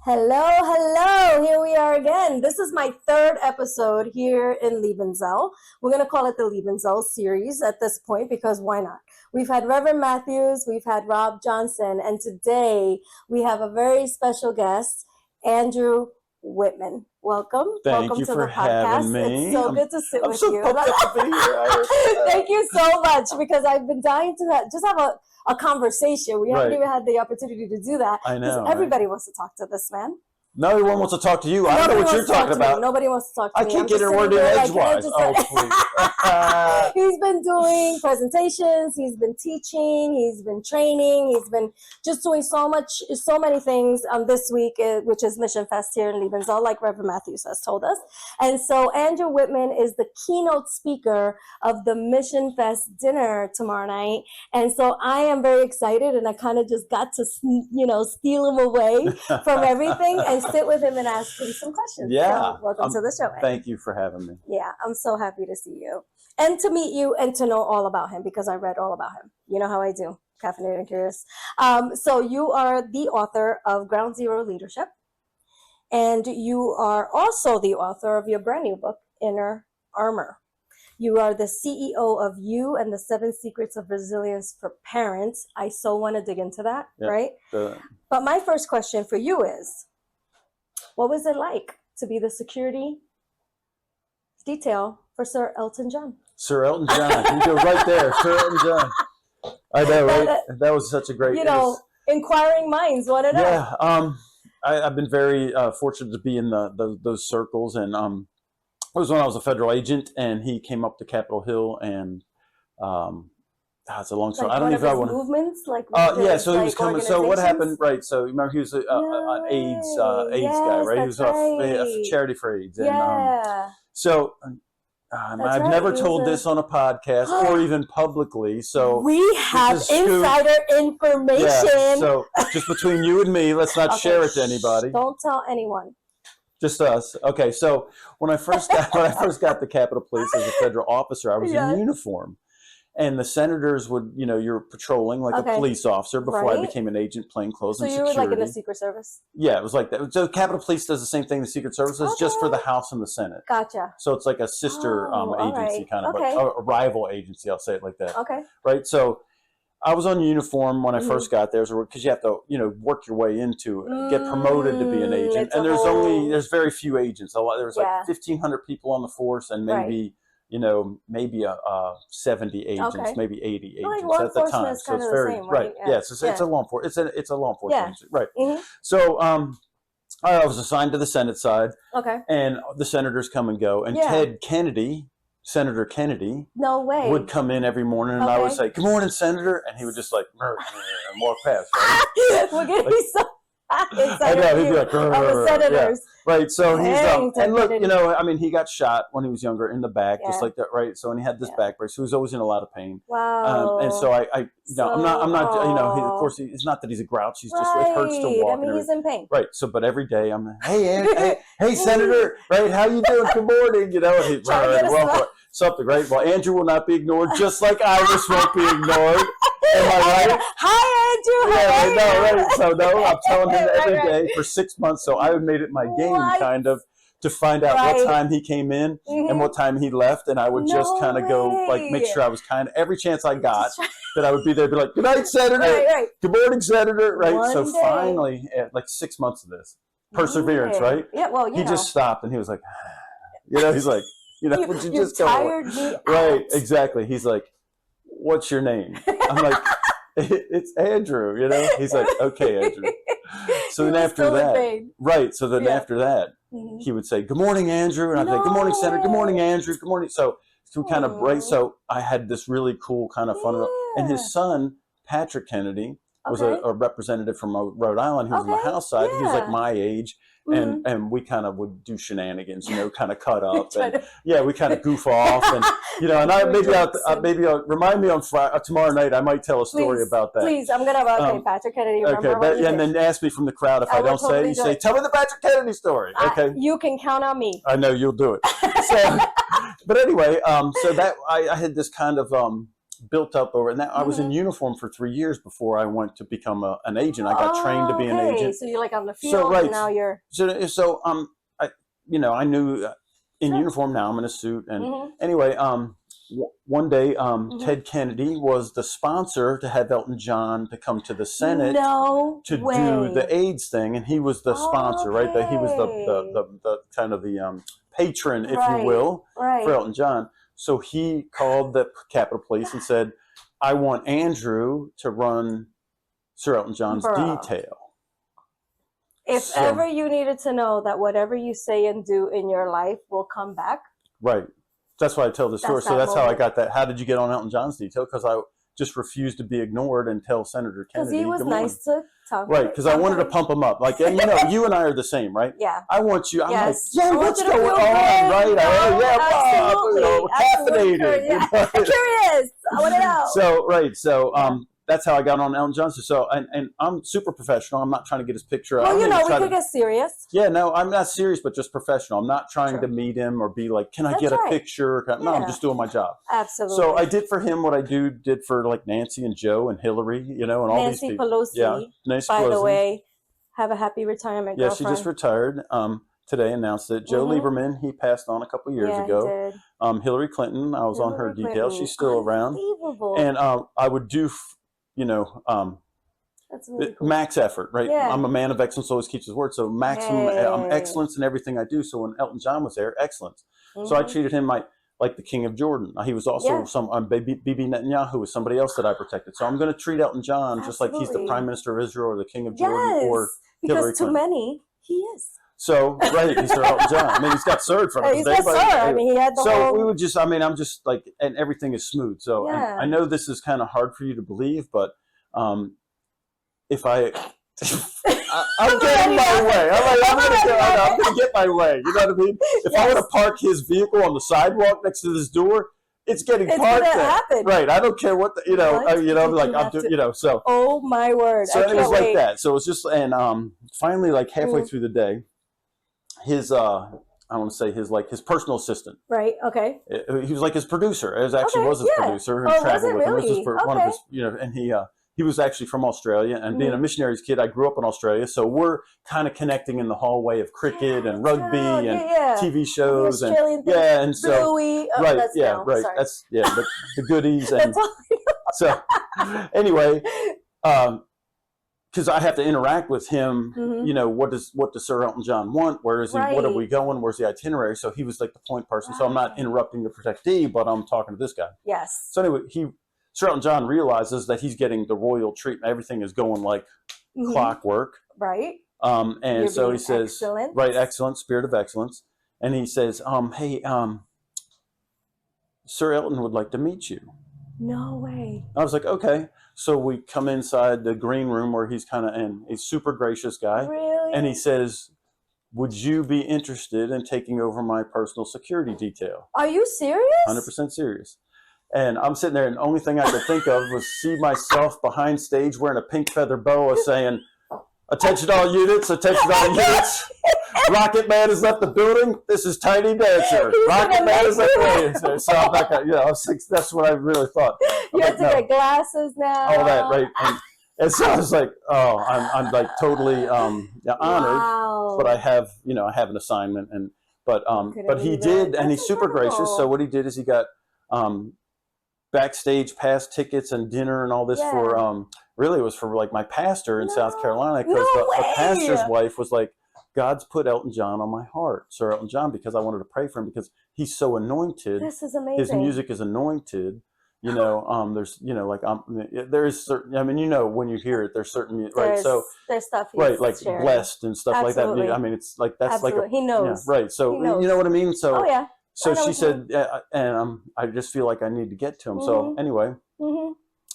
Hello. Here we are again. This is my third episode here in Liebenzell. We're going to call it the Liebenzell series at this point because why not? We've had Reverend Matthews, we've had Rob Johnson, and today we have a very special guest, Andrew Wittman. Welcome. Thank you to for the podcast. having me. It's so good to sit with you. I'm so pumped up to be here. Thank you so much because I've been dying to just have a conversation. We haven't even had the opportunity to do that. I know. Everybody wants to talk to this man. No one wants to talk to you. I don't know what you're talking about. Nobody wants to talk to me. I can't get a word in edgewise. Oh, please. He's been doing presentations. He's been teaching. He's been training. He's been just doing so many things this week, which is Mission Fest here in Liebenzell, like Reverend Matthews has told us. And so Andrew Wittman is the keynote speaker of the Mission Fest dinner tomorrow night. And so I am very excited, and I kind of just got to, steal him away from everything and sit with him and ask him some questions. Yeah. So welcome to the show. Thank you for having me. Yeah, I'm so happy to see you and to meet you and to know all about him because I read all about him. You know how I do, caffeinated and curious. So you are the author of Ground Zero Leadership, and you are also the author of your brand new book, Inner Armor. You are the CEO of You and the 7 Secrets of Resilience for Parents. I so want to dig into that, right? But my first question for you is, what was it like to be the security detail for Sir Elton John? Sir Elton John. You go right there. Sir Elton John. I know, right? That was such a great... inquiring minds want to know. Yeah. I've been very fortunate to be in those circles. And it was when I was a federal agent, and he came up to Capitol Hill, and... it's a long story. Like I don't even know movements, so he was coming. So what happened? Right. So remember, he was an AIDS guy, right? He was a charity for AIDS. And, so I've never told this on a podcast or even publicly. So we have insider information. Yeah, so just between you and me, let's not share it to anybody. Don't tell anyone. Just us. Okay. So when I first got the Capitol Police as a federal officer, I was in uniform. And the senators would, you're patrolling like a police officer before I became an agent, plainclothes and security. So you were like in the Secret Service? Yeah, it was like that. So Capitol Police does the same thing the Secret Service does, just for the House and the Senate. Gotcha. So it's like a sister agency kind of, a rival agency, I'll say it like that. Okay. Right? So I was on uniform when I first got there, because you have to, work your way into it, get promoted to be an agent. And there's very few agents. There's like 1,500 people on the force, and maybe... maybe 70 agents, maybe 80 agents at the time. So it's very right. Yes, it's a law enforcement. It's a law enforcement agency, right? Mm-hmm. So I was assigned to the Senate side. Okay. And the senators come and go, and Senator Kennedy, no way, would come in every morning, and I would say, "Good morning, Senator," and he would just like walk past. Right? We're gonna be so. I know, he'd be like, the senators. Yeah. Right, so he's, and look, he got shot when he was younger in the back, just like that, right? So, and he had this back brace, so he was always in a lot of pain. Wow. And so I'm not, of course, it's not that he's a grouch, he's just, it hurts to walk. He's in pain. Right, so, but every day I'm like, hey, Senator, right, how you doing? Good morning, and he's something, right? Well, Andrew will not be ignored, just like Iris won't be ignored. Am I right? Hi, Andrew. Right. So I'm telling him every day for 6 months. So I made it my game kind of to find out what time he came in and what time he left, and I would just kind of go make sure I was kind of every chance I got that I would be there, be like, "Good night, Senator. Right. Good morning, Senator." Right. So finally, like 6 months of this perseverance, right? Yeah. Well, he just stopped and he was like, he's like, would you just go? Tired me right. Out. Exactly. He's like, "What's your name?" I'm like, "It's Andrew," He's like, "Okay, Andrew." So then after that, after that, he would say, "Good morning, Andrew," and I'd say, "Good morning, Senator. Good morning, Andrew. Good morning." So kind of break. So I had this really cool kind of fun. And his son, Patrick Kennedy, was a representative from Rhode Island. He was on the House side. He was like my age. And we kind of would do shenanigans, kind of cut up, and we kind of goof off, and and maybe I'll remind me on tomorrow night. I might tell a story about that. Please, I'm gonna Patrick Kennedy. And then ask me from the crowd if I don't say it. You say, "Tell me the Patrick Kennedy story." Okay, you can count on me. I know you'll do it. So, but anyway, so that I had this kind of built up over, and I was in uniform for 3 years before I went to become an agent. I got trained to be an agent. So you're like on the field, and now you're. I knew in uniform. Now I'm in a suit, and anyway, one day, Ted Kennedy was the sponsor to have Elton John to come to the Senate do the AIDS thing, and he was the sponsor, right? He was the kind of the patron, if you will, for Elton John. So he called the Capitol Police and said, "I want Andrew to run Sir Elton John's detail." If ever you needed to know that whatever you say and do in your life will come back. Right. That's why I tell the story. So that's how I got that. How did you get on Elton John's detail? Because I just refused to be ignored and tell Senator Kennedy. Because he was nice to talk. Right. Because I wanted to pump him up. Like, and you and I are the same, right? Yeah. I want you. I'm like, what's to going on? Right. Absolutely. Caffeinated. Yeah. I'm curious. I want to know. So that's how I got on Elton John. So, and I'm super professional. I'm not trying to get his picture. Well, we could get serious. Yeah, no, I'm not serious, but just professional. I'm not trying to meet him or be like, can I get a picture? No, I'm just doing my job. Absolutely. So I did for him what I did for like Nancy and Joe and Hillary, and all these people. Pelosi, yeah, Nancy by Pelosi. the way, have a happy retirement, girlfriend. Yeah, she just retired. Today announced it. Joe Lieberman, he passed on a couple years ago. He did. Hillary Clinton, I was on her detail. She's still around. Unbelievable. And I would do, that's really cool. max effort, right? Yeah. I'm a man of excellence, always keeps his word. So maximum excellence in everything I do. So when Elton John was there, excellence. So I treated him like the king of Jordan. He was also Bibi Netanyahu was somebody else that I protected. So I'm going to treat Elton John just like he's the prime minister of Israel or the king of Jordan or Hillary Clinton. Because too many, he is. So, he's Sir Elton John. I mean, he's got Sir in front of his name. He's got Sir. I mean, he had the whole... we would just, I'm just like, and everything is smooth. So I know this is kind of hard for you to believe, but if I'm getting my way. I'm going to get my way. You know what I mean? If I want to park his vehicle on the sidewalk next to this door, it's getting parked there. Happen. Right. I don't care what, so. Oh, my word. So it was like that. So it was just, and finally, like halfway through the day, his, I want to say his personal assistant. Right. Okay. He was like his producer. It was his producer. And traveled with him. It was one of his, and he was actually from Australia, and being a missionary's kid, I grew up in Australia. So we're kind of connecting in the hallway of cricket and rugby and TV shows and so right. That's the goodies and so anyway, because I have to interact with him. What does Sir Elton John want? Where is he? Right. What are we going? Where's the itinerary? So he was like the point person. So I'm not interrupting the protectee, but I'm talking to this guy. Yes. So anyway, Sir Elton John realizes that he's getting the royal treatment. Everything is going like clockwork. Right. And so he says, excellent, spirit of excellence. And he says, hey, Sir Elton would like to meet you. No way. I was like, okay. So we come inside the green room where he's kind of in. He's a super gracious guy. Really? And he says, would you be interested in taking over my personal security detail? Are you serious? 100% serious. And I'm sitting there, and the only thing I could think of was see myself behind stage wearing a pink feather boa saying, attention all units, attention all units. Rocket Man has left the building. This is Tiny Dancer. Rocket Man has left the building. So I'm not gonna, I was like, that's what I really thought. You have to get glasses now. All that, right? And so I was like, oh, I'm like totally honored, but I have an assignment, but he did, and he's super gracious. So what he did is he got backstage pass tickets and dinner and all this for really it was for like my pastor in South Carolina, because the pastor's wife was like, God's put Elton John on my heart, Sir Elton John, because I wanted to pray for him because he's so anointed. This is amazing. His music is anointed. There's there is certain. When you hear it, there's certain right. So there's stuff like sharing. Blessed and stuff Absolutely. like that. It's like that's Absolutely. like he knows. Right. So you know what I mean. So So she said, and I just feel like I need to get to him. So anyway,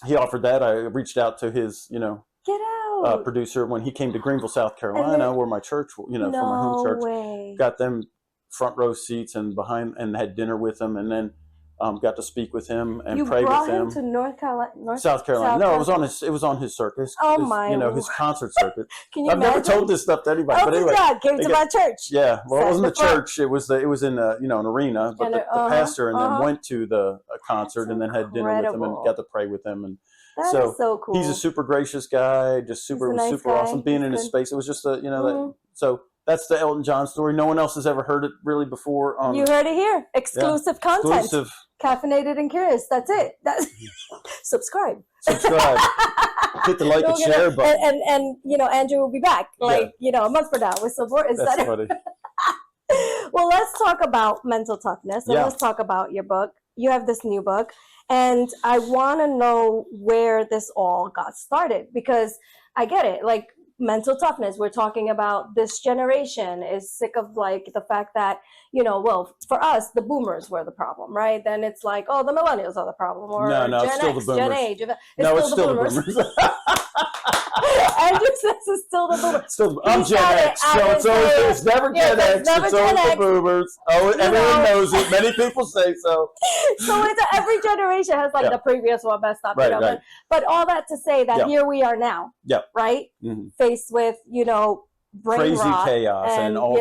he offered that. I reached out to his, get out producer when he came to Greenville, South Carolina, where my church, for my home church, got them front row seats and behind, and had dinner with them. And then got to speak with him and you pray brought with him. To South Carolina. No, it was on his circus. Oh my! His concert circuit. Can you I've imagine? never told this stuff to anybody. Oh, but anyway, God, came to my church. Yeah, well, it wasn't the church. It was in an arena. But the pastor and then went to the concert and then had dinner with him and got to pray with him. And that is so cool. He's a super gracious guy. Just super awesome being in his space. It was just so. That's the Elton John story. No one else has ever heard it really before. You heard it here. Exclusive content. Exclusive. Caffeinated and curious. That's it. Subscribe. Hit the like and share button. And Andrew will be back a month from now with some more. That's funny. Well, let's talk about mental toughness. And let's talk about your book. You have this new book. And I want to know where this all got started, because I get it. Like, mental toughness, we're talking about this generation is sick of the fact that, for us, the boomers were the problem, right? Then it's like, oh, the millennials are the problem, or no, Gen it's still X, the boomers. Gen Age. It's still the boomers. Andrew says it's still the boomers. I'm Gen X, so it's never Gen X, it's always the boomers. Oh, everyone knows it. Many people say so. So every generation has the previous one messed up. Right. But all that to say that here we are now, right? Mm-hmm. Faced with, brain crazy rot chaos and all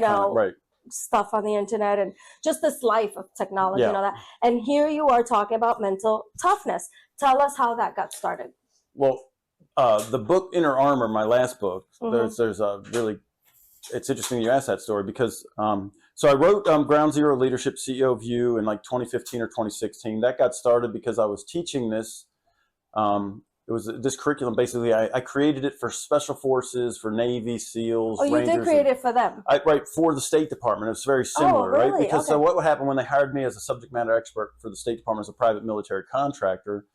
stuff on the internet and just this life of technology and all that. And here you are talking about mental toughness. Tell us how that got started. Well, the book Inner Armor, my last book, there's a really, it's interesting you asked that story because, so I wrote Ground Zero Leadership, CEO View in 2015 or 2016. That got started because I was teaching this. It was this curriculum, basically, I created it for Special Forces, for Navy, SEALs, Rangers. Oh, you did create it for them? Right, for the State Department. It's very similar, really? Right? Because so what happened when they hired me as a subject matter expert for the State Department as a private military contractor,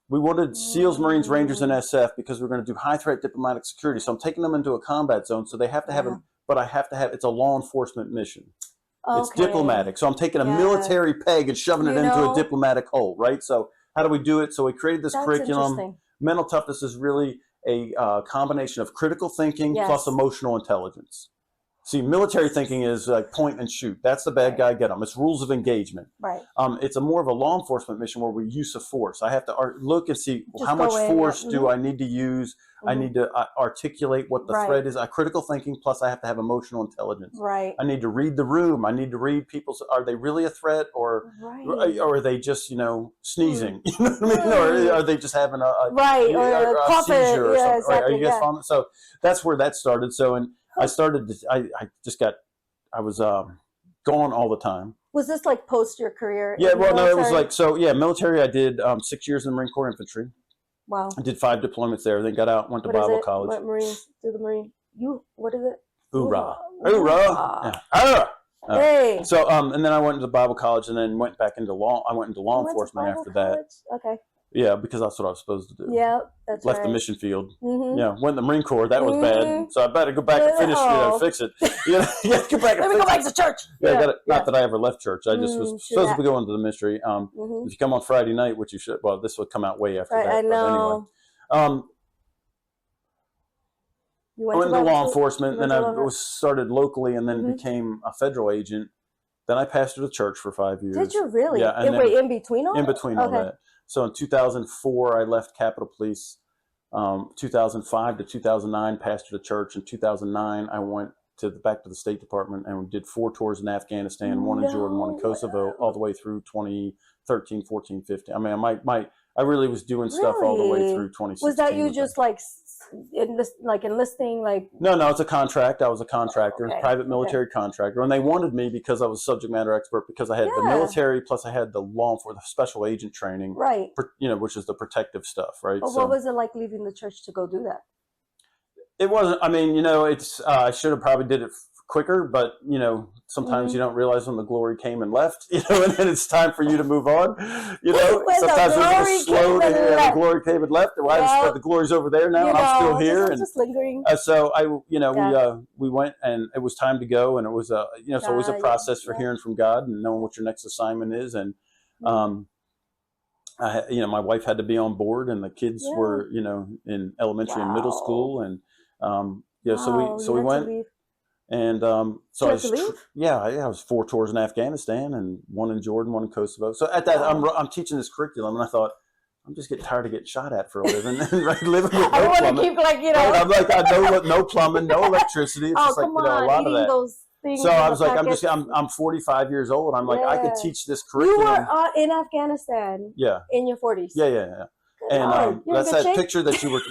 we wanted SEALs, Marines, Rangers, and SF because we're going to do high-threat diplomatic security. So I'm taking them into a combat zone, so they have to have but I have to have, it's a law enforcement mission. Okay. It's diplomatic. So I'm taking a military peg and shoving it into a diplomatic hole, right? So how do we do it? So we created this curriculum. Mental toughness is really a combination of critical thinking plus emotional intelligence. See, military thinking is like point and shoot. That's the bad guy, get him. It's rules of engagement. Right. It's a more of a law enforcement mission where we use of force. I have to look and see how much force do I need to use. I need to articulate what the threat is. Critical thinking, plus I have to have emotional intelligence. Right. I need to read the room. I need to read people's, are they really a threat or are they just, sneezing? You know what I mean? Or are they just having a seizure or something? Right. Are you guys following? So that's where that started. So, and I started, I was gone all the time. Was this post your career? Yeah, well, no, it was military. I did 6 years in the Marine Corps infantry. Wow. I did 5 deployments there, then got out, went to Bible college. What Marines do the Marine? What is it? Hoorah. Hoorah. Yeah. Hey. So, and then I went to Bible college and then went back into law. I went into law enforcement after that. Okay. Yeah, because that's what I was supposed to do. Yeah, that's Left the mission field. Mm-hmm. Yeah, went in the Marine Corps. That was bad. So I better go back and finish, fix it. You have to go back and Let me go back to church. Yeah, not that I ever left church. I just was supposed to be going to the ministry. If you come on Friday night, which you should, well, this would come out way after that. I know. But anyway. I went into law enforcement, then I started locally and then became a federal agent. Then I pastored a church for 5 years. Did you really? Yeah. In between all In between all that. So in 2004, I left Capitol Police. 2005 to 2009, pastored a church. In 2009, I went back to the State Department and did 4 tours in Afghanistan, 1 in Jordan, 1 in Kosovo, all the way through 2013, 14, 15. I mean, I really was doing stuff all the way through 2016. Was that you just enlisting? No, it's a contract. I was a contractor, private military contractor, and they wanted me because I was a subject matter expert because I had the military plus I had the law for the special agent training, right? Which is the protective stuff, right? But what was it like leaving the church to go do that? It wasn't. I mean, it's. I should have probably did it quicker, but sometimes you don't realize when the glory came and left, and then it's time for you to move on. Sometimes it's slow. The glory came and left. But the glory's over there now. I'm still here, and just lingering. So we went, and it was time to go, and it was it's always a process for hearing from God and knowing what your next assignment is, and my wife had to be on board, and the kids were in elementary and middle school, and so we went. And so Did you have to leave? I was 4 tours in Afghanistan and 1 in Jordan, 1 in Kosovo. So at that, I'm teaching this curriculum, and I thought, I'm just getting tired of getting shot at for a living, and right, living with no I want plumbing. to keep like, you know. Right, I'm like, I know no plumbing, no electricity. It's just like, come you know, a on, lot of that. those things So I was like, packets. I'm 45 years old. I'm like, I could teach this You curriculum. were in Afghanistan. Yeah. In your 40s. Yeah. And that's that shape? picture that you were,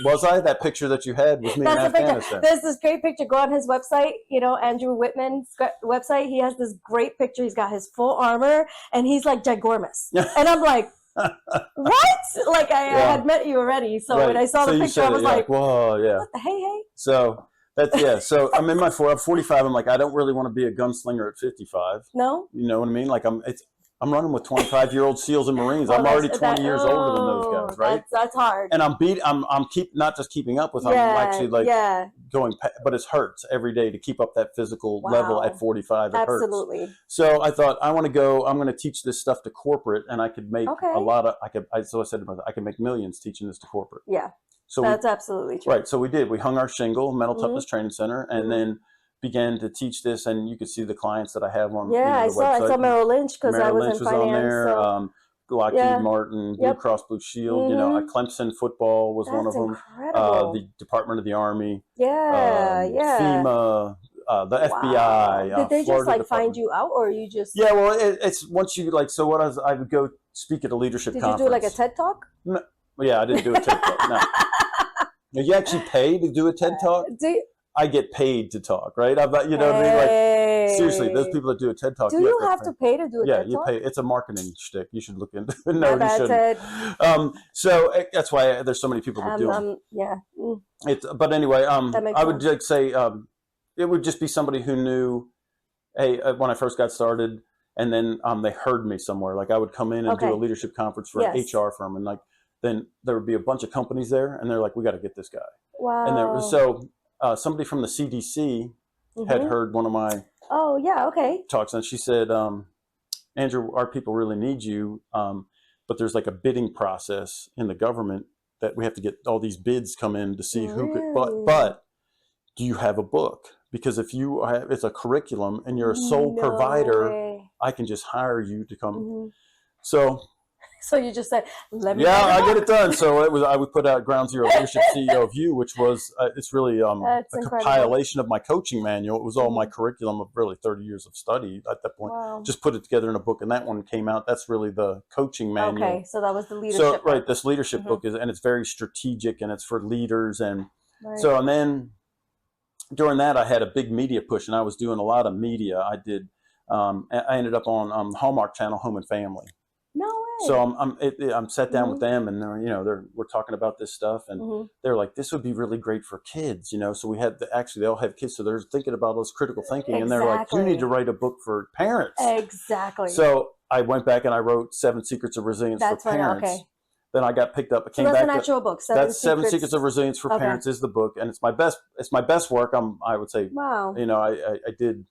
that picture that you had was me in Afghanistan. There's this great picture. Go on his website, you know, Andrew Wittman's website. He has this great picture. He's got his full armor and he's like ginormous. And I'm like, what? Like I had met you already. So when I saw the picture, I was like, whoa, yeah. What the hey? So that's, so I'm I'm 45. I'm like, I don't really want to be a gunslinger at 55. No? You know what I mean? Like I'm running with 25-year-old SEALs and Marines. I'm already 20 years older than those guys, right? That's hard. And I'm not just keeping up with them. I'm actually like going, but it hurts every day to keep up that physical level at 45. It Absolutely. hurts. So I thought, I'm going to teach this stuff to corporate, and I could make a lot of, so I said to myself, I can make millions teaching this to corporate. Yeah. So that's absolutely true. Right. So we did. We hung our shingle, Mental Toughness Training Center, and then began to teach this, and you could see the clients that I have on the website. I saw Merrill Lynch because I was in finance. On there. So. Lockheed Martin, Blue Cross Blue Shield. You know, Clemson football was one of them. The Department of the Army. FEMA, the FBI. Did they Florida just find you out, or you just? Yeah, well, it's once you So what I would go speak at a leadership conference. Did you do like a TED Talk? No, yeah, I didn't do a TED Talk. No. You actually pay to do a TED Talk? I get paid to talk, right? I'm not, you know what I mean? Like, seriously, those people that do a TED Talk. Do you have to pay to do a TED Talk? Yeah, you pay. It's a marketing shtick. You should look into it. No, you shouldn't. So that's why there's so many people that do them. Yeah. But anyway, I would just say it would just be somebody who knew, hey, when I first got started, and then they heard me somewhere. Like I would come in and do a leadership conference for an HR firm, and then there would be a bunch of companies there, and they're like, we got to get this guy. Wow. And somebody from the CDC had heard one of my talks, and she said, Andrew, our people really need you, but there's like a bidding process in the government that we have to get all these bids come in to see who could, but do you have a book? Because if you have, it's a curriculum and you're a sole provider, I can just hire you to come. So you just said, let me I get it done. So I would put out Ground Zero Leadership CEO of You, which was, it's really a compilation of my coaching manual. It was all my curriculum of really 30 years of study at that point. Wow. Just put it together in a book, and that one came out. That's really the coaching manual. Okay, so that was the leadership book. This leadership book and it's very strategic, and it's for leaders. And so, and then during that, I had a big media push, and I was doing a lot of media. I did, I ended up on the Hallmark Channel, Home and Family. No way. So I'm sat down with them, and we're talking about this stuff, and they're like, this would be really great for kids, you know. So we had they all have kids, so they're thinking about this critical thinking, and they're like, you need to write a book for parents. Exactly. So I went back and I wrote 7 Secrets of Resilience for Parents. Okay. Then I got picked up. That's an actual book. That's 7 Secrets of Resilience for Parents is the book, and it's my best. It's my best work. I would say. Wow. You know, I did.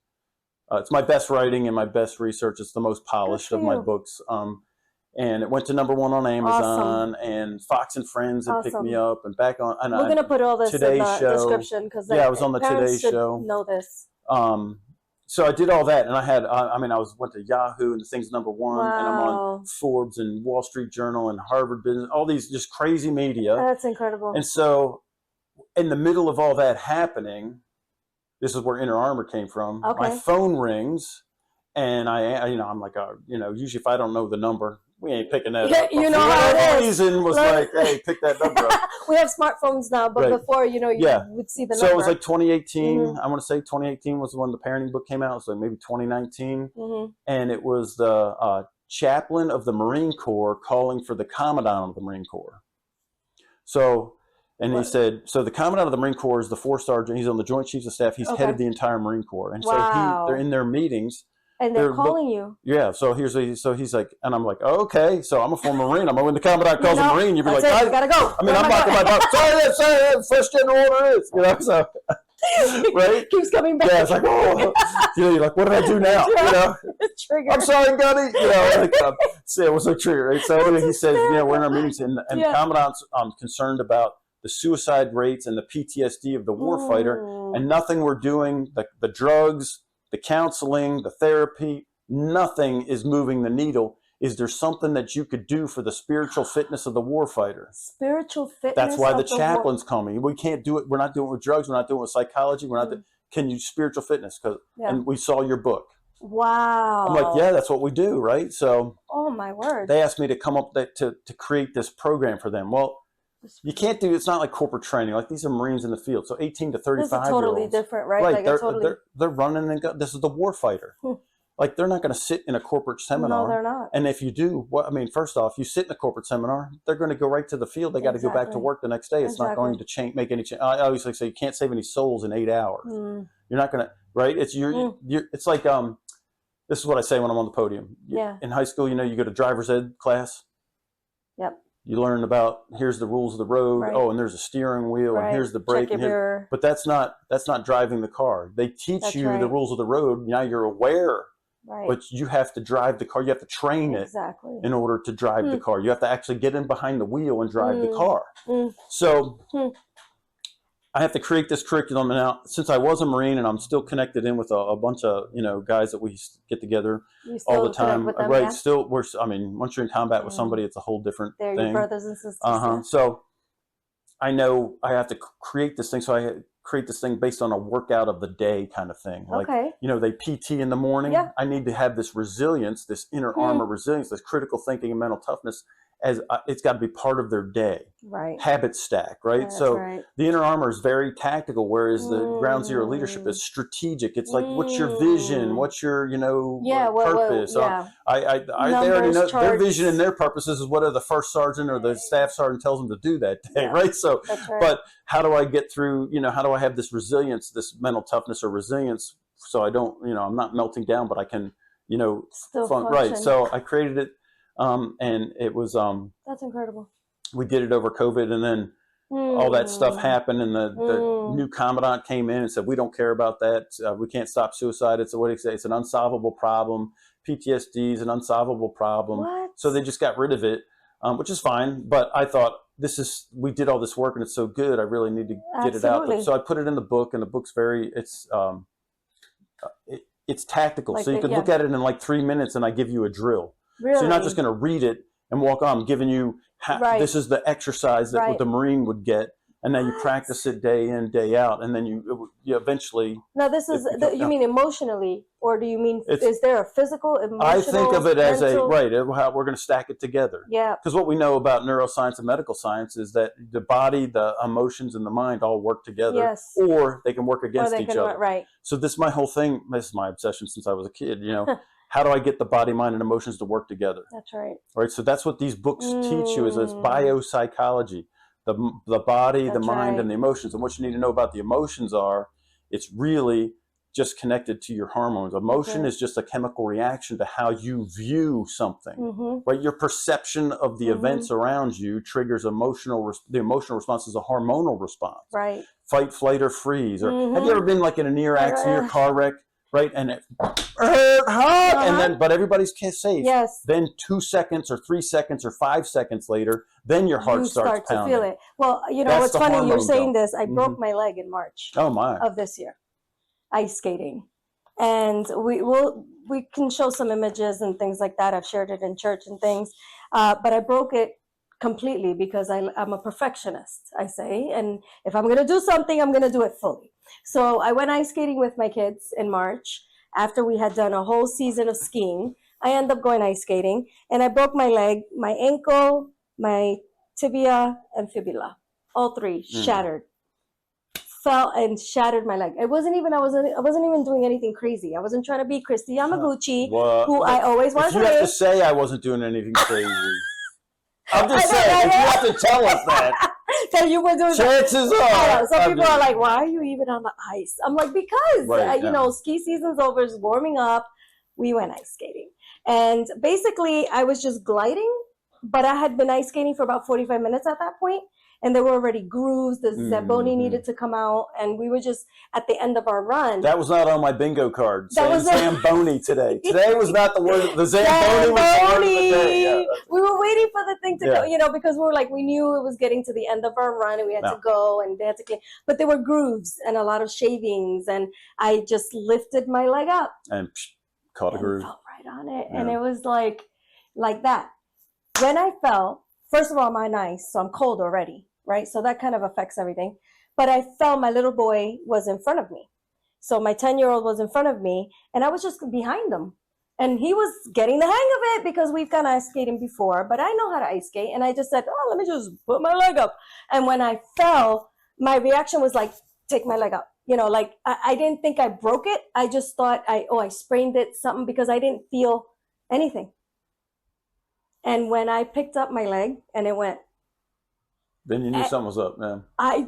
It's my best writing and my best research. It's the most polished of my books. And it went to #1 on Amazon, and Fox and Friends had picked me up, and back on. And we're going to put all this in the description, because I was on the Today Show. Know this. So I did all that, and I had. I went to Yahoo, and the thing's #1, and I'm on Forbes and Wall Street Journal and Harvard Business, all these just crazy media. That's incredible. And so, in the middle of all that happening, this is where Inner Armor came from. Okay. My phone rings, and I'm like, usually if I don't know the number, we ain't picking that up. You know how it is. Reason was like, hey, pick that number up. We have smartphones now, but before, you would see the number. So it was like 2018. I want to say 2018 was when the parenting book came out. So maybe 2019. And it was the chaplain of the Marine Corps calling for the commandant of the Marine Corps. So, and he said, so the commandant of the Marine Corps is the 4-star. He's on the Joint Chiefs of Staff. He's head of the entire Marine Corps. And so they're in their meetings. And they're calling you. Yeah. So he's like, and I'm like, oh, okay. So I'm a former Marine. When the commandant calls a Marine, you'd be like, I gotta go. I mean, I'm knocking my butt. Sorry, first general order is, so, right? Keeps coming back. Yeah. It's like, oh, you're like, what did I do now? Trigger. I'm sorry, Gunny. So it was a trigger, right? So he says, we're in our meetings, and the commandant's concerned about the suicide rates and the PTSD of the warfighter. And nothing we're doing, the drugs, the counseling, the therapy, nothing is moving the needle. Is there something that you could do for the spiritual fitness of the warfighter? Spiritual fitness. That's why the chaplains call me. We can't do it. We're not doing it with drugs. We're not doing it with psychology. We're not. Can you spiritual fitness? And we saw your book. Wow. I'm like, yeah, that's what we do, right? So. Oh my word. They asked me to come up to create this program for them. Well, you can't do. It's not like corporate training. Like these are Marines in the field, so 18 to 35 this is totally year olds. Different, right? Right. Like they're running and go. This is the warfighter. Like they're not going to sit in a corporate seminar. No, they're not. And if you do, first off, you sit in a corporate seminar, they're going to go right to the field. They got to go back to work the next day. It's not going to make any change. I always say you can't save any souls in 8 hours. You're not going to, right? It's it's like this is what I say when I'm on the podium. In high school, you go to driver's ed class. Yep. You learn about here's the rules of the road. Right. Oh, and there's a steering wheel, and here's the brake. But that's not driving the car. They teach you the rules of the road. Now you're aware. Right. But you have to drive the car. You have to train it in order to drive the car. You have to actually get in behind the wheel and drive the car. So I have to create this curriculum. And now, since I was a Marine and I'm still connected in with a bunch of guys that we get together all the time, with them, right? Still, once you're in combat with somebody, it's a whole different thing. They're your brothers and sisters. So I know I have to create this thing. So I create this thing based on a workout of the day kind of thing. Like, they PT in the morning. Yeah. I need to have this resilience, this inner armor resilience, this critical thinking and mental toughness. As it's got to be part of their day. Right. Habit stack, right? So the inner armor is very tactical, whereas the ground zero leadership is strategic. It's like, what's your vision? What's your, purpose? They already know their vision and their purposes is whatever the first sergeant or the staff sergeant tells them to do that day, right? So, but how do I get through, how do I have this resilience, this mental toughness or resilience so I don't, I'm not melting down, but I can, still function. Right. So I created it. And it was that's incredible. We did it over COVID, and then all that stuff happened, and the new commandant came in and said, we don't care about that. We can't stop suicide. It's what he said. It's an unsolvable problem. PTSD is an unsolvable problem. What? So they just got rid of it, which is fine. But I thought we did all this work and it's so good. I really need to get it out. So I put it in the book, and the book's it's tactical. So you could look at it in like 3 minutes, and I give you a drill. Really? So you're not just going to read it and walk on. I'm giving you this is the exercise that what the Marine would get, and then you practice it day in, day out, and then you eventually. Now this is you mean emotionally, or do you mean is there a physical, emotional? I think of it as how we're going to stack it together. Yeah. Because what we know about neuroscience and medical science is that the body, the emotions, and the mind all work together. Yes. Or they can work against each other. Right. So this is my whole thing. This is my obsession since I was a kid. How do I get the body, mind, and emotions to work together? That's right. Right. So that's what these books teach you is biopsychology, the body, the mind, and the emotions. And what you need to know about the emotions it's really just connected to your hormones. Emotion is just a chemical reaction to how you view something, right? Your perception of the events around you triggers the emotional response is a hormonal response. Right. Fight, flight, or freeze. Or have you ever been like in a near accident or car wreck? Right, and it and then, but everybody's safe. Yes. Then 2 seconds, or 3 seconds, or 5 seconds later, then your heart starts pounding. You feel it. Well, what's funny? You're saying this. I broke my leg in March. Of this year, ice skating, and we can show some images and things like that. I've shared it in church and things, but I broke it completely because I'm a perfectionist. I say, and if I'm going to do something, I'm going to do it fully. So I went ice skating with my kids in March after we had done a whole season of skiing. I ended up going ice skating, and I broke my leg, my ankle, my tibia, and fibula. All three shattered. Fell and shattered my leg. I wasn't even doing anything crazy. I wasn't trying to be Christy Yamaguchi, who I always wanted to be. You have to say I wasn't doing anything crazy. I'm just saying, if you have to tell us that. So you were doing chances are. Some people are like, why are you even on the ice? I'm like, because, ski season's over, it's warming up. We went ice skating. And basically, I was just gliding, but I had been ice skating for about 45 minutes at that point. and there were already grooves. The Zamboni needed to come out, and we were just at the end of our run. That was not on my bingo card. Zamboni today. Today was not the word. The Zamboni was the word of the day. Yeah. We were waiting for the thing to go, because we knew it was getting to the end of our run, and we had to go, and they had to clean. But there were grooves and a lot of shavings, and I just lifted my leg up and caught a groove. Fell right on it, and it was like that. When I fell, first of all, I'm ice, so I'm cold already, right? So that kind of affects everything. But I fell. My little boy was in front of me, so my 10-year-old was in front of me, and I was just behind him. And he was getting the hang of it because we've gone ice skating before, but I know how to ice skate. And I just said, let me just put my leg up. And when I fell, my reaction was like, take my leg up. I didn't think I broke it. I just thought I sprained it, something, because I didn't feel anything. And when I picked up my leg and it went. Then you knew something was up, man. I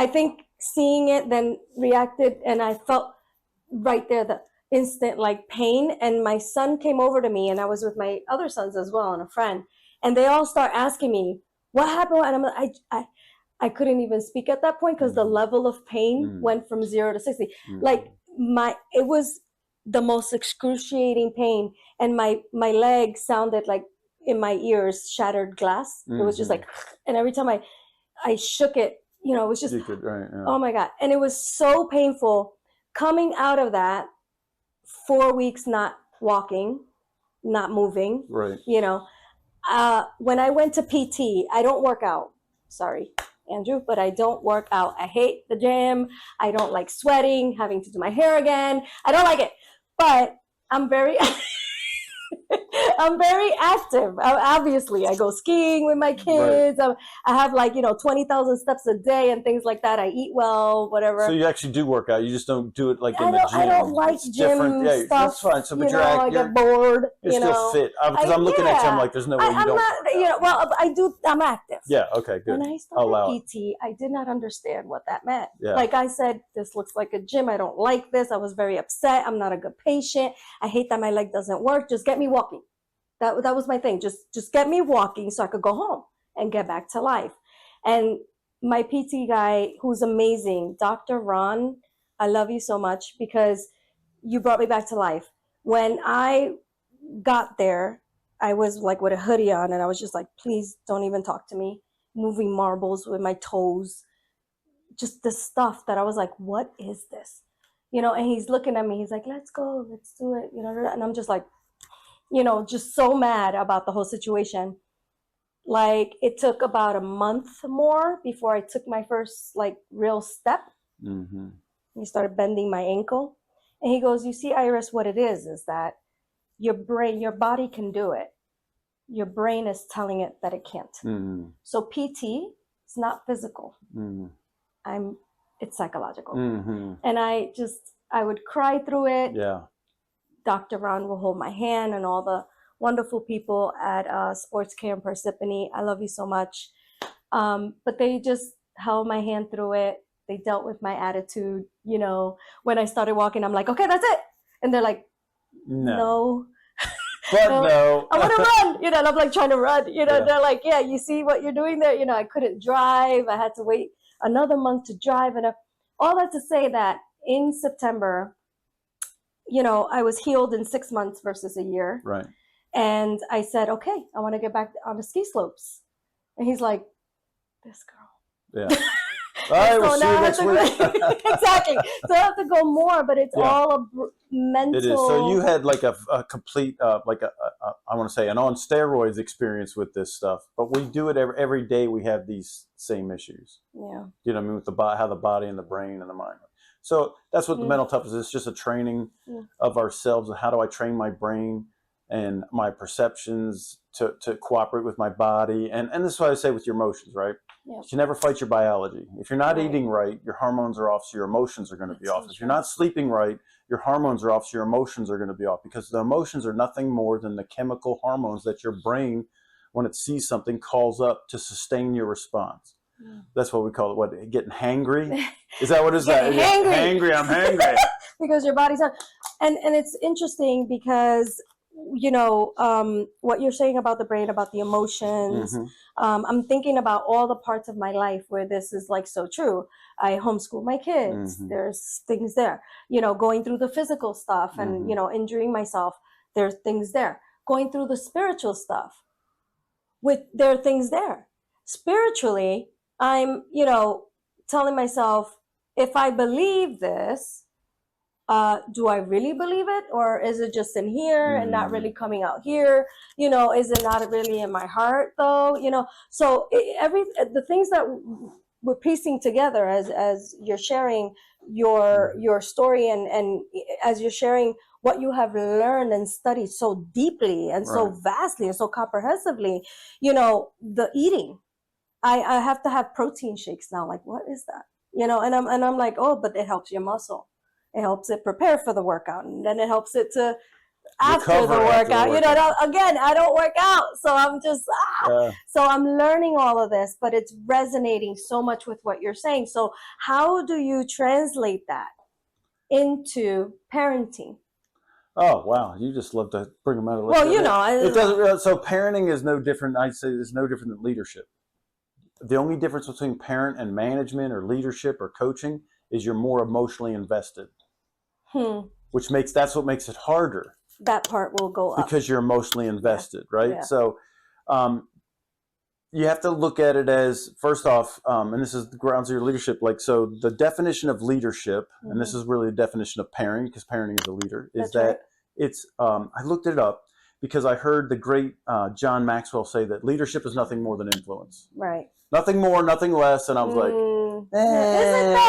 think seeing it, then reacted, and I felt right there the instant pain. And my son came over to me, and I was with my other sons as well and a friend, and they all start asking me what happened, and I couldn't even speak at that point because the level of pain went from 0 to 60. It was the most excruciating pain, and my leg sounded like in my ears shattered glass. It was just and every time I shook it, it was just oh my God. And it was so painful coming out of that. 4 weeks not walking, not moving. Right. When I went to PT, I don't work out. Sorry, Andrew, but I don't work out. I hate the gym. I don't like sweating, having to do my hair again. I don't like it. But I'm very active. Obviously, I go skiing with my kids. Right. I have 20,000 steps a day and things like that. I eat well, whatever. So you actually do work out. You just don't do it in the gym. I don't like gym stuff. That's fine. So, but I get bored. You're still fit. Because I'm looking at you, I'm like, there's no way you don't. I do. I'm active. Yeah. Okay. Good. When I started PT, I did not understand what that meant. Yeah. Like I said, this looks like a gym. I don't like this. I was very upset. I'm not a good patient. I hate that my leg doesn't work. Just get me walking. That was my thing. Just get me walking so I could go home and get back to life. And my PT guy, who's amazing, Dr. Ron, I love you so much because you brought me back to life. When I got there, I was with a hoodie on, and I was just like, please don't even talk to me. Moving marbles with my toes. Just the stuff that I was like, what is this? And he's looking at me. He's like, let's go. Let's do it. And I'm just like, just so mad about the whole situation. It took about a month more before I took my first real step. Mm-hmm. He started bending my ankle, and he goes, you see, Iris, what it is that your body can do it. Your brain is telling it that it can't. Mm-hmm. So PT is not physical. Mm-hmm. It's psychological. Mm-hmm. And I would cry through it. Yeah. Dr. Ron will hold my hand, and all the wonderful people at Sports Care in Parsippany. I love you so much. But they just held my hand through it. They dealt with my attitude. When I started walking, I'm like, okay, that's it. And they're like, no. But no. I want to run. And I'm trying to run. They're like, yeah, you see what you're doing there? I couldn't drive. I had to wait another month to drive. And all that to say that in September, I was healed in 6 months versus a year. Right. And I said, okay, I want to get back on the ski slopes. And he's like, this girl. Yeah. All right, we'll see you next week. Exactly. So I have to go more, but it's all a mental. It is. So you had a complete, I want to say an on steroids experience with this stuff, but we do it every day. We have these same issues. Yeah. With how the body and the brain and the mind. So that's what the mental toughness is. It's just a training of ourselves. And how do I train my brain and my perceptions to cooperate with my body? And this is what I say with your emotions, right? Yeah. You never fight your biology. If you're not eating right, your hormones are off, so your emotions are going to be off. If you're not sleeping right, your hormones are off, so your emotions are going to be off. Because the emotions are nothing more than the chemical hormones that your brain, when it sees something, calls up to sustain your response. That's what we call it. What, getting hangry? Is that what is that? Hangry. I'm hangry. Because your body's not. And it's interesting because, what you're saying about the brain, about the emotions, I'm thinking about all the parts of my life where this is like so true. I homeschool my kids. Mm-hmm. There's things there, you know, going through the physical stuff and, Mm-hmm. you know, injuring myself. There's things there. Going through the spiritual stuff, there are things there. Spiritually, I'm, you know, telling myself, if I believe this, do I really believe it, or is it just in here and not really coming out here? You know, is it not really in my heart though? You know, so the things that we're piecing together as you're sharing your story and as you're sharing what you have learned and studied so deeply and so vastly and so comprehensively, you know, the eating. I have to have protein shakes now. Like, what is that? You know, and I'm like, oh, but it helps your muscle. It helps it prepare for the workout, and then it helps it to after the workout. You know, again, I don't work out, so I'm just so I'm learning all of this, but it's resonating so much with what you're saying. So how do you translate that into parenting? Oh wow, you just love to bring them out. Well, you know, it doesn't. So parenting is no different. I'd say it's no different than leadership. The only difference between parent and management or leadership or coaching is you're more emotionally invested. That's what makes it harder. That part will go up because you're emotionally invested, right? Yeah. So you have to look at it as, first off, and this is the grounds of your leadership. Like, so the definition of leadership, and this is really the definition of parenting, because parenting is a leader, is that it's. I looked it up because I heard the great John Maxwell say that leadership is nothing more than influence. Right. Nothing more, nothing less, and I was like, isn't that?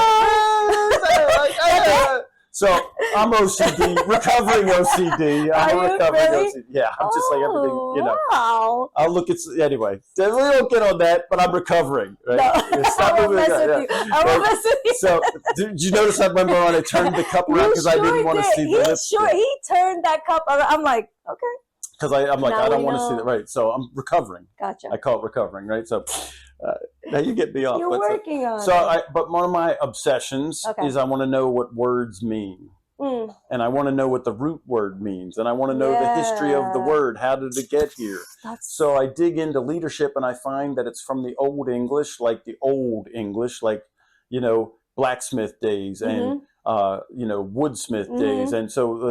So I'm OCD, recovering OCD. I'm a recovering OCD. Yeah, I'm just like everything, you know. Wow. I'll look at, anyway, we don't get on that, but I'm recovering. Right? No, I won't mess with you. I won't mess with you. So did you notice I remember when I turned the cup around because I didn't want to see the lipstick? He turned that cup around. I'm like, okay. Because I'm like, I don't want to see that. Right. So I'm recovering. Gotcha. I call it recovering, right? So now you get me off. You're working on it. But one of my obsessions is I want to know what words mean. And I want to know what the root word means. And I want to know the history of the word. How did it get here? So I dig into leadership and I find that it's from the old English, like, you know, blacksmith days and, you know, woodsmith days. And so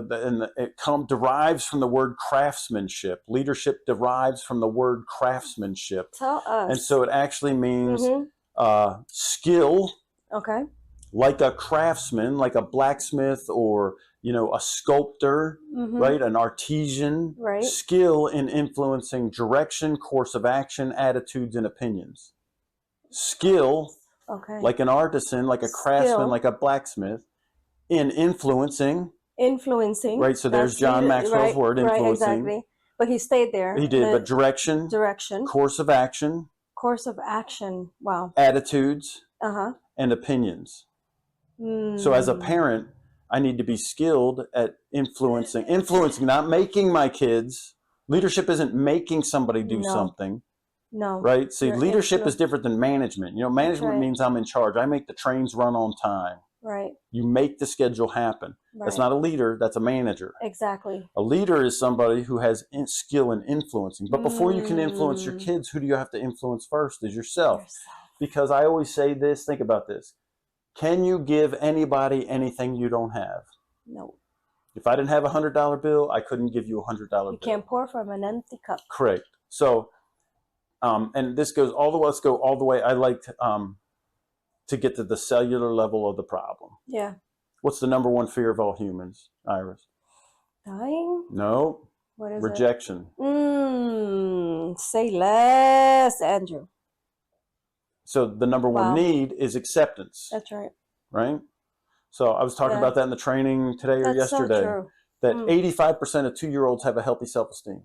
it derives from the word craftsmanship. Leadership derives from the word craftsmanship. Tell us. And so it actually means skill. Okay. Like a craftsman, like a blacksmith or, you know, a sculptor, right? An artisan. Right. Skill in influencing direction, course of action, attitudes, and opinions. Skill, like an artisan, like a craftsman, like a blacksmith, in influencing. Right, so there's John Maxwell's word, influencing. Right, exactly. But he stayed there. He did, but direction. Course of action. Wow. Attitudes. And opinions. So as a parent, I need to be skilled at influencing, not making my kids. Leadership isn't making somebody do something. No. Right? See, leadership is different than management. You know, management means I'm in charge. I make the trains run on time. Right. You make the schedule happen. Right. That's not a leader. That's a manager. Exactly. A leader is somebody who has skill in influencing. But before you can influence your kids, who do you have to influence first? Is yourself. Because I always say this, think about this. Can you give anybody anything you don't have? No. If I didn't have $100 bill, I couldn't give you $100 bill. You can't pour from an empty cup. Correct. So, and this goes all the way, let's go all the way. I like to get to the cellular level of the problem. Yeah. What's the number one fear of all humans, Iris? Dying? No. What is rejection. Say less, Andrew. So the number one need is acceptance. That's right. Right? So I was talking about that in the training today or yesterday. So true. That 85% of 2-year-olds have a healthy self-esteem.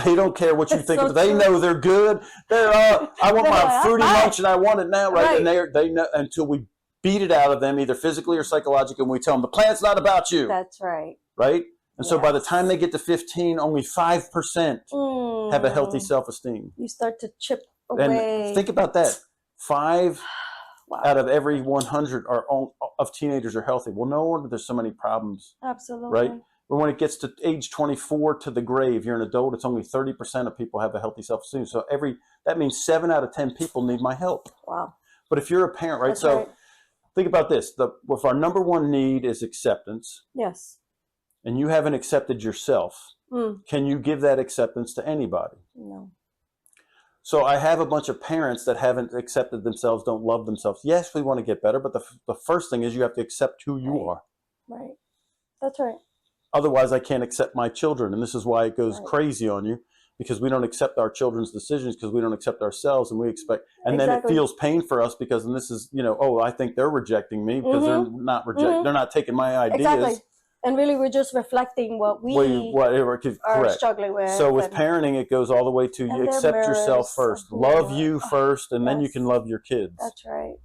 They don't care what you think of it. They know they're good. They're I want my fruity lunch and I want it now, right? And they know until we beat it out of them, either physically or psychologically, and we tell them the plan's not about you. That's right. Right? And so by the time they get to 15, only 5% have a healthy self-esteem. You start to chip away. And think about that. 5 out of every 100 of teenagers are healthy. Well, no wonder there's so many problems. Absolutely. Right? But when it gets to age 24 to the grave, you're an adult, it's only 30% of people have a healthy self-esteem. So that means 7 out of 10 people need my help. Wow. But if you're a parent, right? That's so right. think about this. If our number one need is acceptance, yes, and you haven't accepted yourself, can you give that acceptance to anybody? No. So I have a bunch of parents that haven't accepted themselves, don't love themselves. Yes, we want to get better, but the first thing is you have to accept who you are. Right. That's right. Otherwise, I can't accept my children. And this is why it goes crazy on you, because we don't accept our children's decisions, because we don't accept ourselves, and we expect, and then it feels pain for us because, and this is, I think they're rejecting me because they're not they're not taking my ideas. Exactly. And really, we're just reflecting what we are struggling with. So with parenting, it goes all the way to you accept yourself first, love you first, and then you can love your kids. That's right.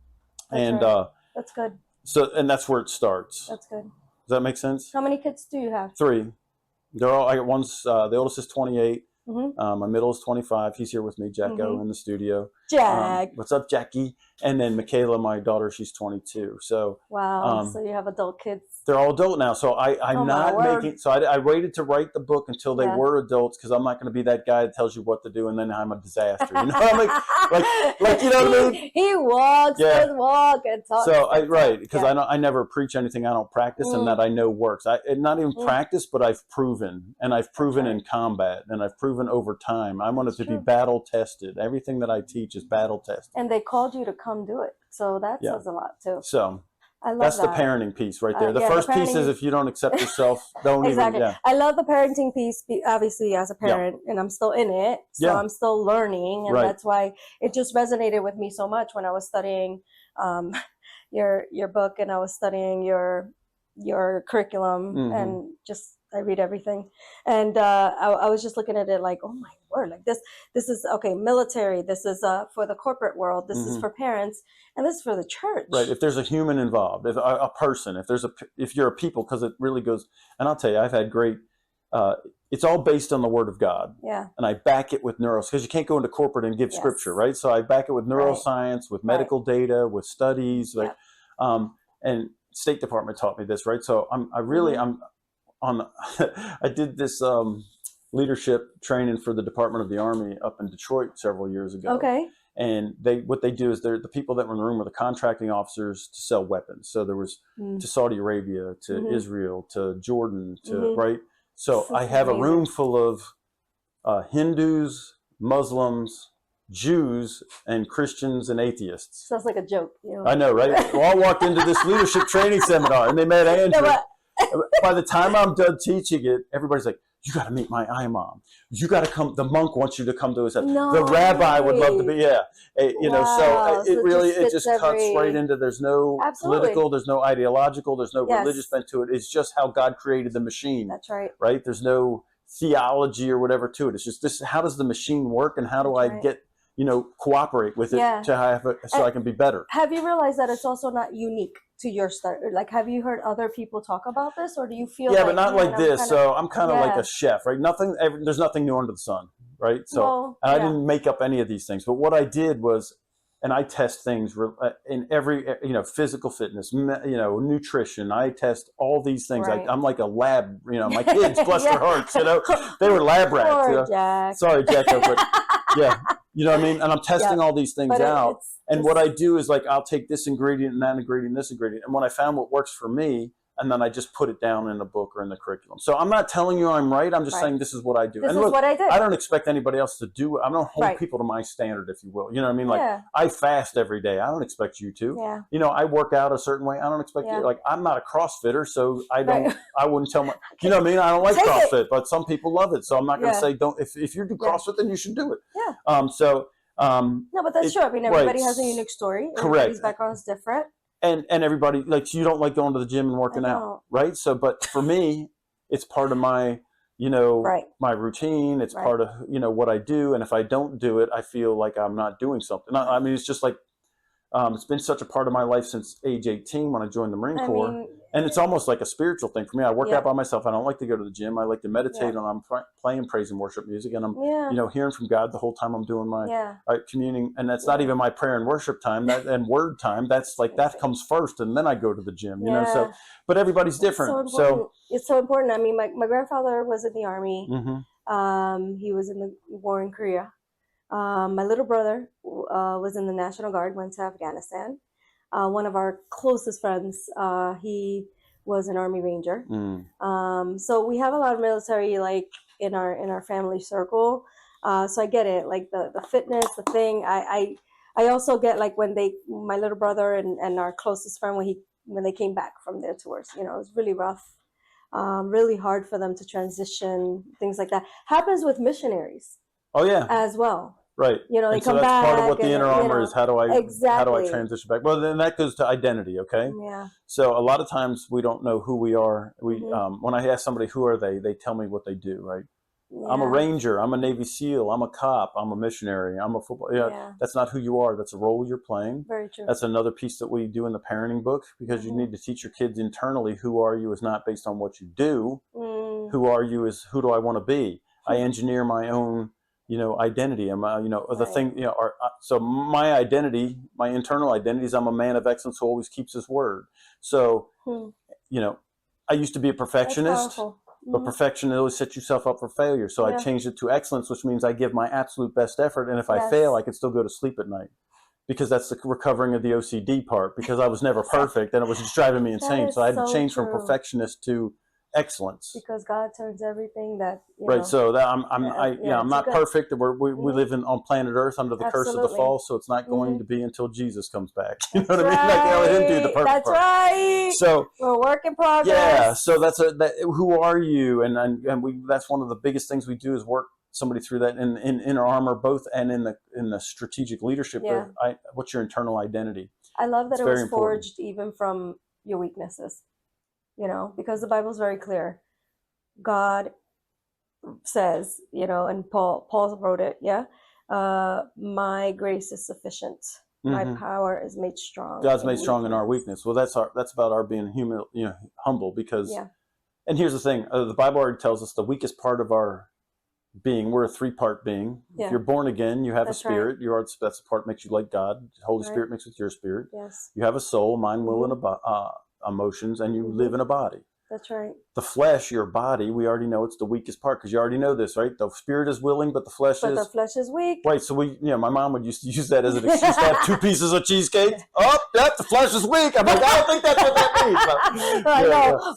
That's good. So, and that's where it starts. That's good. Does that make sense? How many kids do you have? 3. They're all. I got one's. The oldest is 28. My middle is 25. He's here with me, Jacko, in the studio. Jack. What's up, Jackie? And then Michaela, my daughter, she's 22. So wow. So you have adult kids. They're all adult now. So I'm not making. So I waited to write the book until they were adults, because I'm not going to be that guy that tells you what to do and then I'm a disaster. You know what I mean? Like you know what I mean? He walks his walk and talks. So because I never preach anything I don't practice and that I know works. Not even practice, but I've proven, and I've proven in combat, and I've proven over time. I want it to be battle tested. Everything that I teach is battle tested. And they called you to come do it, so that says a lot too. So. I love That's that. the parenting piece right there. The first piece is if you don't accept yourself, don't exactly. even. Yeah. I love the parenting piece, obviously, as a parent, and I'm still in it. So I'm still learning. And that's why it just resonated with me so much when I was studying your book, and I was studying your curriculum, and just I read everything. And I was just looking at it like, oh my word, like this is military. This is for the corporate world. This is for parents. And this is for the church. Right. If there's a human involved, if a person, if you're a people, because it really goes, and I'll tell you, I've had great, it's all based on the Word of God. Yeah. And I back it with because you can't go into corporate and give scripture, right? So I back it with neuroscience, with medical data, with studies, and State Department taught me this, right? So I did this leadership training for the Department of the Army up in Detroit several years ago. Okay. And what they do is the people that were in the room were the contracting officers to sell weapons. So there was to Saudi Arabia, to Israel, to Jordan, to right. So I have a room full of Hindus, Muslims, Jews, and Christians and atheists. Sounds like a joke. I know, right? Well, I walked into this leadership training seminar, and they met Andrew. By the time I'm done teaching it, everybody's like, you got to meet my imam. You got to come. The monk wants you to come to his house. No the rabbi would love to be. Yeah. Wow. So it just cuts right into, there's no political, there's no ideological, there's no religious bent to it. It's just how God created the machine. That's right. Right. There's no theology or whatever to it. It's just this, how does the machine work, and how do I get, cooperate with it so I can be better. Have you realized that it's also not unique to your start? Like, have you heard other people talk about this, or do you feel but not like this. So I'm kind of like a chef, right? There's nothing new under the sun, right? So I didn't make up any of these things, but what I did was, and I test things in every, physical fitness, nutrition. I test all these things. Right. I'm like a lab, my kids, bless their hearts, they were lab rats. Poor Jack. Sorry, Jacko, but you know what I mean? And I'm testing all these things out. And what I do is, like, I'll take this ingredient and that ingredient and this ingredient. And when I found what works for me, and then I just put it down in a book or in the curriculum. So I'm not telling you I'm right. I'm just saying this is what I do. This is what I did. I don't expect anybody else to do it. I don't hold people to my standard, if you will. You know what I mean? Like, I fast every day. I don't expect you to. Yeah. I work out a certain way. I don't expect you. Like, I'm not a CrossFitter, so I wouldn't tell my, you know what I mean? I don't like CrossFit, but some people love it. So I'm not going to say, if you do CrossFit, then you should do it. Yeah. No, but that's true. I mean, everybody has a unique story. Correct. Everybody's background is different. And everybody, like, you don't like going to the gym and working out, right? So, but for me, it's part of my, my routine. It's part of, what I do. And if I don't do it, I feel like I'm not doing something. I mean, it's just like, It's been such a part of my life since age 18 when I joined the Marine Corps. And it's almost like a spiritual thing for me. I work out by myself. I don't like to go to the gym. I like to meditate, and I'm playing praise and worship music, and I'm hearing from God the whole time I'm doing my communing. And that's not even my prayer and worship time and word time. That's like that comes first, and then I go to the gym. You know, so but everybody's different. So it's so important. I mean, my grandfather was in the Army. He was in the war in Korea. My little brother was in the National Guard, went to Afghanistan. One of our closest friends, he was an Army Ranger. So we have a lot of military, like in our family circle. So I get it, like the fitness, the thing. I also get like when my little brother and our closest friend, when they came back from their tours, you know, it was really rough, really hard for them to transition, things like that. Happens with missionaries. Oh yeah, as well. Right. You know, they come that's back. Part of what the inner armor is. How do I exactly transition back? Well, then that goes to identity. Okay. Yeah. So a lot of times we don't know who we are. When I ask somebody who are they tell me what they do. Right. Yeah. I'm a Ranger. I'm a Navy SEAL. I'm a cop. I'm a missionary. I'm a football. That's not who you are. That's a role you're playing. Very true. That's another piece that we do in the parenting book, because you need to teach your kids internally who are you is not based on what you do. Who are you is who do I want to be. I engineer my own identity. I'm, the thing, so my identity, my internal identity is I'm a man of excellence who always keeps his word. So, I used to be a perfectionist, but perfection always sets yourself up for failure. So I changed it to excellence, which means I give my absolute best effort. And if I fail, I can still go to sleep at night, because that's the recovering of the OCD part, because I was never perfect and it was just driving me insane. So I had to change from perfectionist to excellence, because God turns everything that So that I'm not perfect. We live on planet Earth under the curse of the fall, so it's not going to be until Jesus comes back. You know what I mean? Like let him do the perfect part. Right. So we're a work in progress. Yeah. So who are you? And that's one of the biggest things we do is work somebody through that in inner armor, both and in the strategic leadership. What's your internal identity? I love that it was forged even from your weaknesses. Because the Bible is very clear. God says, and Paul wrote it, my grace is sufficient. My power is made strong. God's made strong in our weakness. Well, that's about our being humble, because, and here's the thing, the Bible already tells us the weakest part of our being, we're a 3-part being. If you're born again, you have a spirit. Right. That's the part that makes you like God. The Holy Spirit mixed with your spirit. Yes. You have a soul, mind, will, and emotions, and you live in a body. That's right. The flesh, your body, we already know it's the weakest part, because you already know this, right? The spirit is willing, but the flesh is weak. Right. So my mom would used to use that as an excuse to have 2 pieces of cheesecake. The flesh is weak. I'm like, I don't think that's what that means. I know.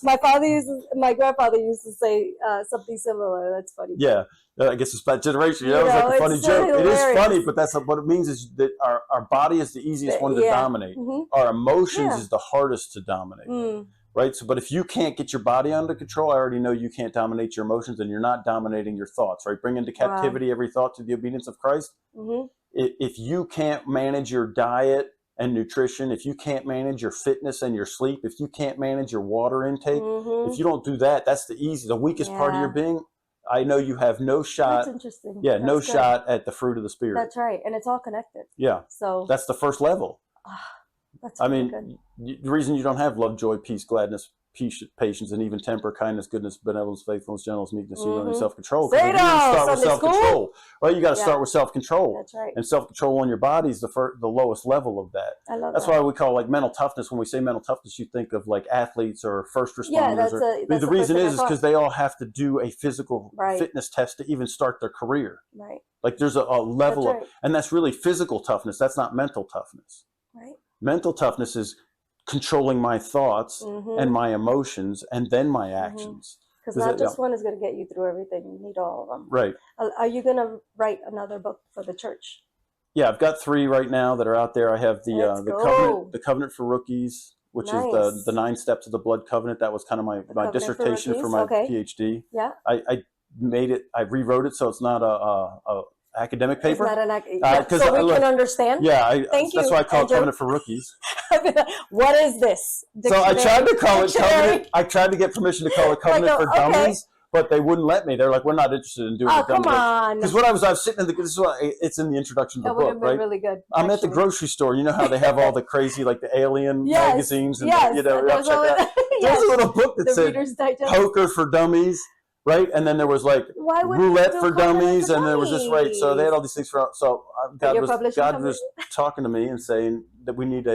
My grandfather used to say something similar. That's funny. Yeah. I guess it's that generation. It was like a funny joke. Hilarious. It is funny, but that's what it means is that our body is the easiest one to dominate. Our emotions is the hardest to dominate. Right. So, but if you can't get your body under control, I already know you can't dominate your emotions, and you're not dominating your thoughts. Right. Bring into captivity every thought to the obedience of Christ. If you can't manage your diet and nutrition, if you can't manage your fitness and your sleep, if you can't manage your water intake, if you don't do that, that's the weakest part of your being. I know you have no shot. That's interesting. Yeah, that's no good. Shot at the fruit of the Spirit. That's right, and it's all connected. Yeah. So that's the first level. That's really good. The reason you don't have love, joy, peace, gladness, patience, and even temper, kindness, goodness, benevolence, faithfulness, gentleness, meekness, humility, self-control. Say it all. Start with self-control. Right, you got to start with self-control. That's right. And self-control on your body is the lowest level of that. I love That's that. why we call mental toughness. When we say mental toughness, you think of like athletes or first responders. Yeah, that's the reason is because they all have to do a physical fitness test to even start their career. Right. Like there's a level of, and that's really physical toughness. That's not mental toughness. Right. Mental toughness is controlling my thoughts and my emotions and then my actions. Because not just one is going to get you through everything. You need all of them. Right. Are you going to write another book for the church? Yeah, I've got 3 right now that are out there. I have the Covenant for Rookies, which is the 9 steps of the blood covenant. That was kind of my dissertation for my PhD. Yeah. I made it. I rewrote it so it's not a academic paper. It's not so we can understand. Yeah, that's why I call it Covenant for Rookies. What is this? So I tried to call it Covenant. I tried to get permission to call it Covenant for Dummies, but they wouldn't let me. They're like, we're not interested in doing Oh, the dumb come on. Because I was sitting in this is why it's in the introduction to the That would book, have been right? really good. I'm at the grocery store. You know how they have all the crazy, like the alien magazines, and there's a little book that said Poker for Dummies, right? And then there was like Roulette for Dummies, and there was this, right? So they had all these things for. So God was talking to me and saying that we need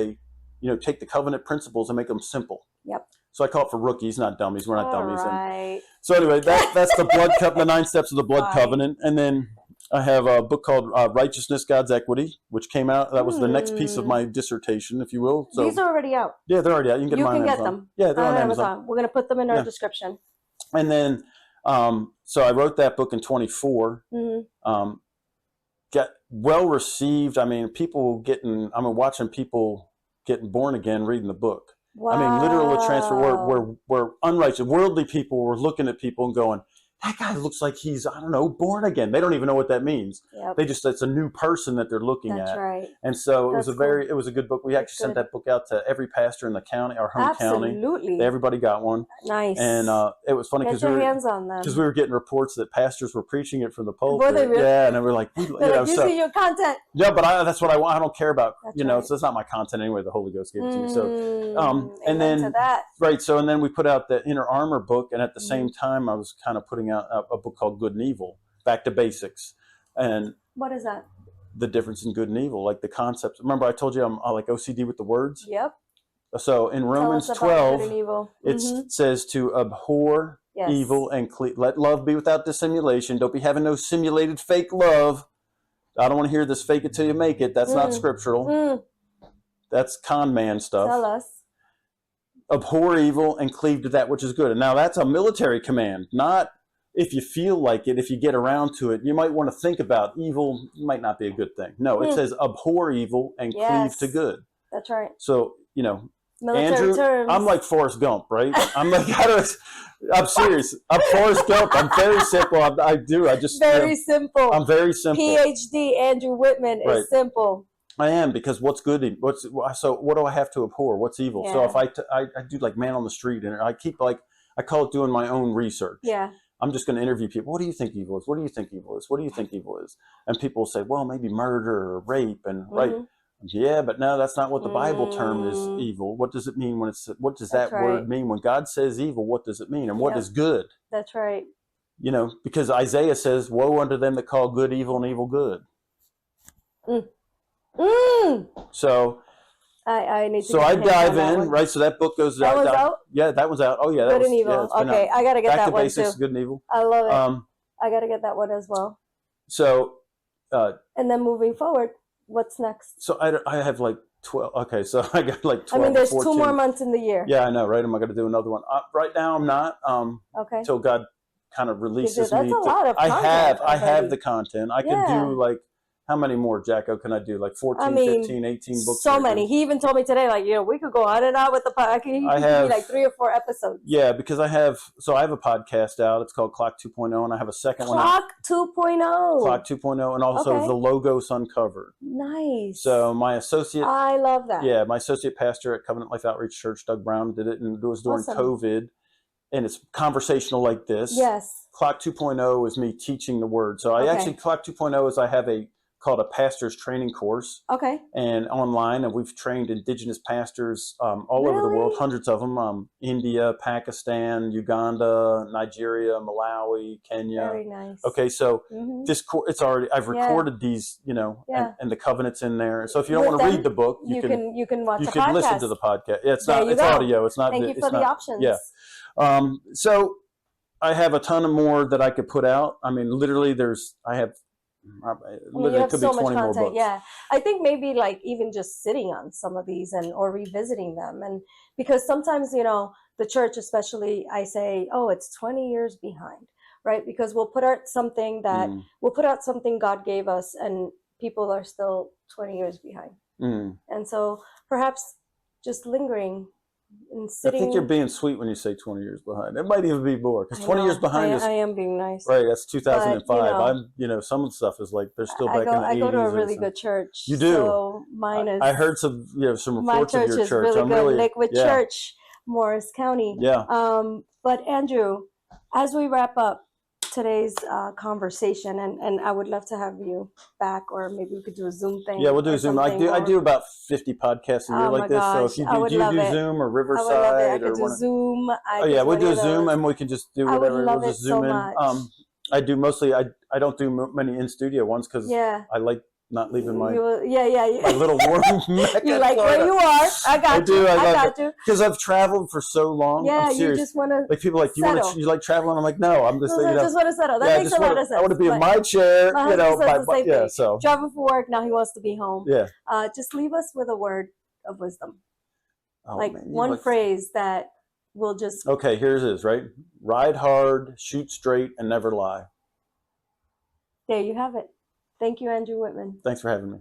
take the covenant principles and make them simple. Yep. So I call it for rookies, not dummies. We're not dummies. Right. So anyway, that's the blood the 9 steps of the blood covenant, and then I have a book called Righteousness, God's Equity, which came out. That was the next piece of my dissertation, if you will. So these are already out. Yeah, they're already out. You can get them. Yeah, they're on Amazon. We're going to put them in our description. And then, so I wrote that book in 24. Got well received. I mean, watching people getting born again reading the book. Wow. I mean, literal transfer where unrighteous, worldly people were looking at people and going, that guy looks like he's, I don't know, born again. They don't even know what that means. Yep. It's a new person that they're looking at. That's right. And so it was a good book. We actually sent that book out to every pastor in the county, our home county. Absolutely. Everybody got one. Nice. And it was funny because we were getting reports that pastors were preaching it from the pulpit. Were they really? Yeah, and then we're like, you see your content. Yeah, but that's what I want. I don't care about, right. So it's not my content anyway. The Holy Ghost gave it to me. So, and then, right. So, and then we put out the Inner Armor book. And at the same time, I was kind of putting out a book called Good and Evil, Back to Basics. And what is that? The difference in good and evil, like the concepts. Remember I told you I'm like OCD with the words? Yep. So in Romans 12, it says to abhor evil and let love be without dissimulation. Don't be having no simulated fake love. I don't want to hear this fake it till you make it. That's not scriptural. That's con man stuff. Tell us. Abhor evil and cleave to that which is good. And now that's a military command, not if you feel like it, if you get around to it. You might want to think about evil might not be a good thing. No, it says abhor evil and cleave to good. That's right. So, military Andrew, terms. I'm like Forrest Gump, right? I'm like, I'm serious. I'm Forrest Gump. I'm very simple. I just very simple. I'm very simple. PhD Andrew Wittman is simple. I am, because what's good? So what do I have to abhor? What's evil? Yeah. So if I do like man on the street, and I keep I call it doing my own research. Yeah. I'm just going to interview people. What do you think evil is? What do you think evil is? What do you think evil is? And people will say, well, maybe murder or rape, and right. Yeah, but no, that's not what the Bible term is evil. What does it mean what does that word mean? When God says evil, what does it mean? And what is good? That's right. Because Isaiah says, woe unto them that call good evil and evil good. So I need to. So I dive in, right? So that book goes out. That was out? Yeah, that was out. Oh yeah, Good and Evil. Yeah, okay, I gotta get that one too. Back to Basics, Good and Evil. I love it. I gotta get that one as well. So. And then moving forward, what's next? So I have like 12. Okay, so I got like 12. There's 14. 2 more months in the year. Yeah, I know, right? Am I going to do another one? Right now, I'm not. Okay. Until God kind of releases me. That's a lot of content. I have the content. I can do like. How many more, Jacko, can I do? Like 14, 15, 18 books? So many. He even told me today, we could go on and on with the podcast. He could give me like 3 or 4 episodes. Yeah, because I have a podcast out. It's called Clock 2.0, and I have a second one. Clock 2.0. Clock 2.0, and also The Logos Uncovered. Nice. So my associate. I love that. Yeah, my associate pastor at Covenant Life Outreach Church, Doug Brown, did it, and it was during COVID. And it's conversational like this. Yes. Clock 2.0 is me teaching the word. So Clock 2.0 is I have called a pastor's training course. Okay. And online, and we've trained indigenous pastors all over the world, hundreds of them, India, Pakistan, Uganda, Nigeria, Malawi, Kenya. Very nice. Okay, so this course, I've recorded these, and the covenants in there. So if you don't want to read the book, you can watch the podcast. You can listen to the podcast. Yeah, it's audio. It's not. Thank you for the options. Yeah. So I have a ton of more that I could put out. I mean, literally, you have so much content. Yeah, I think maybe like even just sitting on some of these or revisiting them, and because sometimes the church, especially, I say, oh, it's 20 years behind, right? Because we'll put out something God gave us, and people are still 20 years behind, and so perhaps just lingering. I think you're being sweet when you say 20 years behind. It might even be more, because 20 years behind is. I am being nice. Right, that's 2005. But, some of the stuff is like they're still back in the 80s. I go to a really good church. You do. So mine is. I heard some reports of your church. My church is really good. Lakewood Church, Morris County. Yeah. But Andrew, As we wrap up today's conversation, and I would love to have you back, or maybe we could do a Zoom thing. Yeah, we'll do a Zoom. I do about 50 podcasts a year like this. So if you do you do Zoom or Riverside? I would love it. I could do Zoom. We'll do a Zoom, and we can just do whatever. We'll just Zoom in. I do mostly. I don't do many in studio ones because I like not leaving my my little warm mecca. You like where you are. I got you. I got you. Because I've traveled for so long. Yeah, you just want to like people like you like traveling. I'm like, no, I'm just just want to settle. That makes a lot of sense. I want to be in my chair. So traveling for work. Now he wants to be home. Yeah. Just leave us with a word of wisdom, one phrase that will just. Okay, here's his right. Ride hard, shoot straight, and never lie. There you have it. Thank you, Andrew Wittman. Thanks for having me.